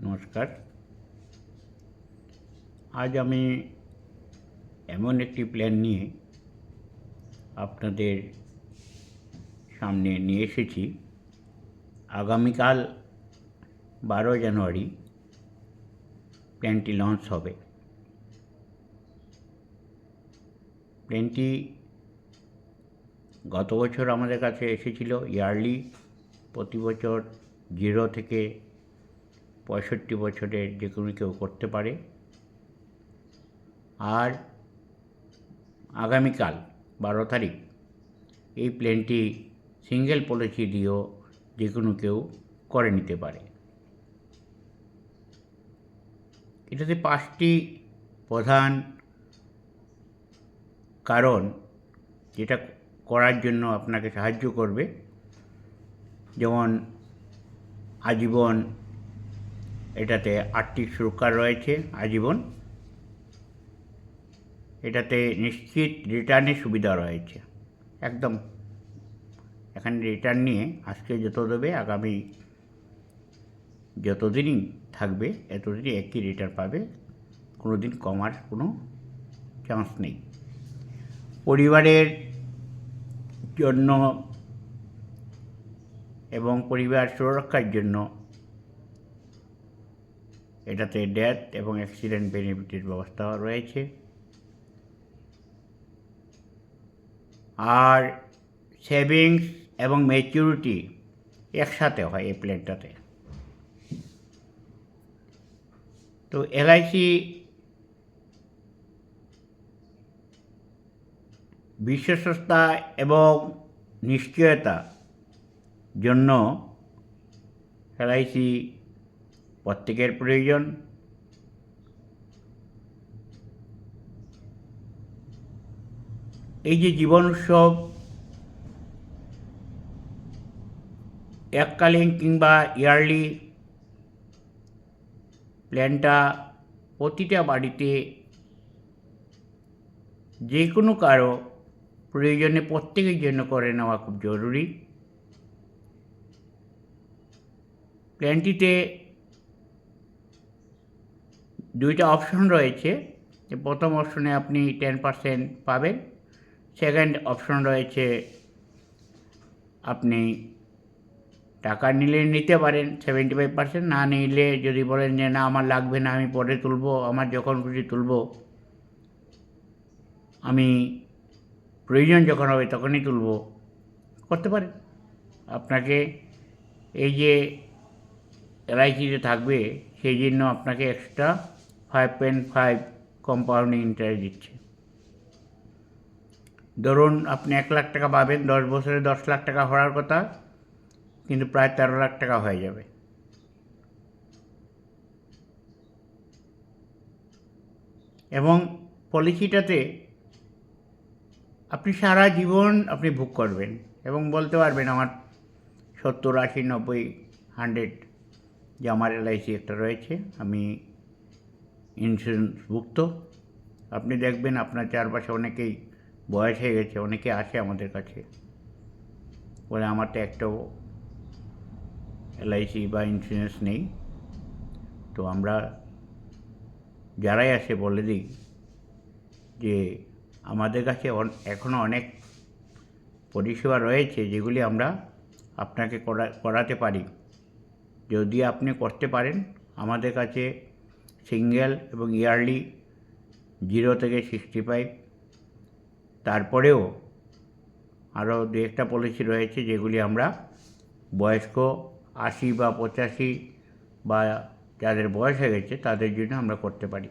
নমস্কার। আজ আমি এমন একটি প্ল্যান নিয়ে আপনাদের সামনে নিয়ে এসেছি। আগামীকাল 12 জানুয়ারি প্ল্যানটি লঞ্চ হবে। প্ল্যানটি গত বছর আমাদের কাছে এসেছিল ইয়ারলি, প্রতি বছর 0 থেকে 65 বছরের যে কোনো কেউ করতে পারে। আর আগামীকাল 12 তারিখ এই প্ল্যানটি সিঙ্গেল পলিসি দিয়েও যে কোনো কেউ করে নিতে পারে। এটাতে 5টি প্রধান কারণ যেটা করার জন্য আপনাকে সাহায্য করবে। যেমন আজীবন, এটাতে আর্থিক সুরক্ষা রয়েছে আজীবন। এটাতে নিশ্চিত রিটার্নের সুবিধা রয়েছে। একদম এখানে রিটার্ন নিয়ে আজকে যত দেবে আগামী যতদিনই থাকবে এতদিনই একই রিটার্ন পাবে, কোনো দিন কমার কোনো চান্স নেই। পরিবারের জন্য এবং পরিবার সুরক্ষার জন্য এটাতে ডেথ এবং অ্যাক্সিডেন্ট বেনিফিটের ব্যবস্থা রয়েছে। আর সেভিংস এবং ম্যাচিউরিটি একসাথে হয় এই প্ল্যানটাতে। তো এলআইসি বিশ্বস্ততা এবং নিশ্চয়তা জন্য এলআইসি প্রত্যেকের প্রয়োজন। এই যে জীবন উৎসব এককালীন কিংবা ইয়ারলি প্ল্যানটা প্রতিটা বাড়িতে যে কোনো কারো প্রয়োজনে প্রত্যেকের জন্য করে নেওয়া খুব জরুরি। প্ল্যানটিতে 2টা অপশন রয়েছে। প্রথম অপশনে আপনি 10% পাবেন। সেকেন্ড অপশন রয়েছে আপনি টাকা নিলে নিতে পারেন 75%, না নিলে যদি বলেন যে না আমার লাগবে না, আমি পরে তুলব, আমার যখন খুশি তুলব, আমি প্রয়োজন যখন হবে তখনই তুলব, করতে পারেন। আপনাকে এই যে এলআইসিতে থাকবে সেই জন্য আপনাকে এক্সট্রা 5.5 কম্পাউন্ডিং ইন্টারেস্ট দিচ্ছে। ধরুন আপনি 1 লাখ টাকা পাবেন, 10 বছরে 10 লাখ টাকা হওয়ার কথা, কিন্তু প্রায় 13 লাখ টাকা হয়ে যাবে। এবং পলিসিটাতে আপনি সারা জীবন আপনি ভোগ করবেন এবং বলতে পারবেন আমার 70, 80, 90, 100 যে আমার এলআইসি একটা রয়েছে, আমি ইন্স্যুরেন্সভুক্ত। আপনি দেখবেন আপনার চারপাশে অনেকেই বয়স হয়ে গেছে, অনেকে আসে আমাদের কাছে বলে আমার তো একটাও এলআইসি বা ইন্স্যুরেন্স নেই। তো আমরা যারাই আসে বলে দিই যে আমাদের কাছে এখনও অনেক পরিষেবা রয়েছে যেগুলি আমরা আপনাকে করাতে পারি। যদি আপনি করতে পারেন, আমাদের কাছে সিঙ্গেল এবং ইয়ারলি 0 থেকে 65, তারপরেও আরও 2-1টা পলিসি রয়েছে যেগুলি আমরা বয়স্ক 80 বা 85 বা যাদের বয়স হয়ে গেছে তাদের জন্য আমরা করতে পারি।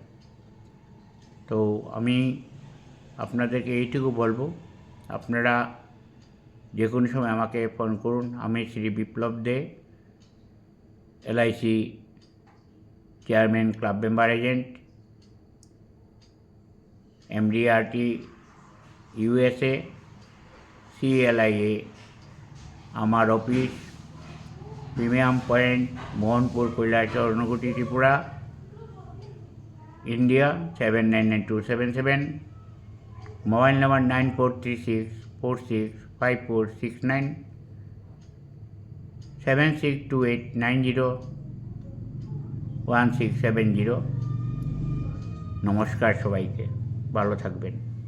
তো আমি আপনাদেরকে এইটুকু বলবো, আপনারা যে কোনো সময় আমাকে ফোন করুন। আমি Shri Biplab Dey, LIC chairman, club member agent, MDRT USA, CLIA। আমার office premium point, Mohanpur, Kailashahar, Unakoti, Tripura, India 799277। Mobile number 9436465469, 762890 1670। নমস্কার সবাইকে, ভালো থাকবেন।